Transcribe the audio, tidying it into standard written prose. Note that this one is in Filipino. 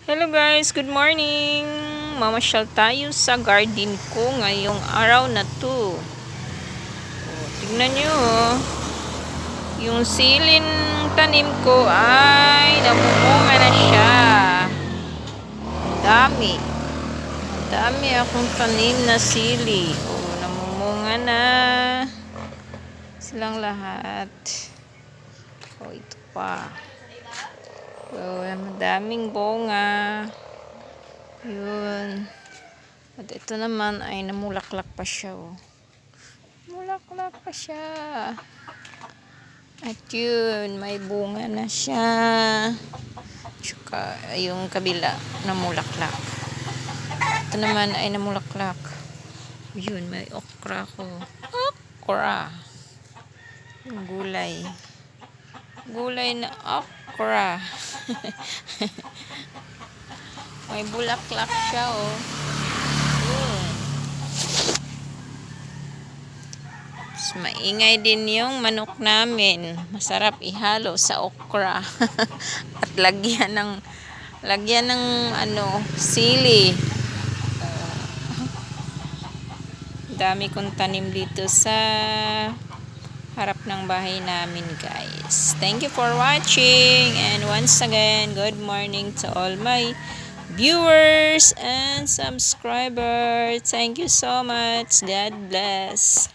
Hello guys, good morning! Mamasyal tayo sa garden ko ngayong araw na to. Tignan nyo, yung silin tanim ko ay namumunga na siya. Dami. Dami akong tanim na sili. Namumunga na silang lahat. Ito pa. Madaming bunga. Yun. At ito naman ay namulaklak pa siya. Mulaklak pa siya. At yun, may bunga na siya. Tsaka yung kabila namulaklak. Ito naman ay namulaklak. Yun, may okra ko. Okra. Yung gulay. Gulay na okra. May bulaklak siya, Maingay din yung manok namin. Masarap ihalo sa okra. At lagyan ng sili. Dami kong tanim dito sa harap ng bahay namin, guys. Thank you for watching, and once again, good morning to all my viewers and subscribers. Thank you so much. God bless.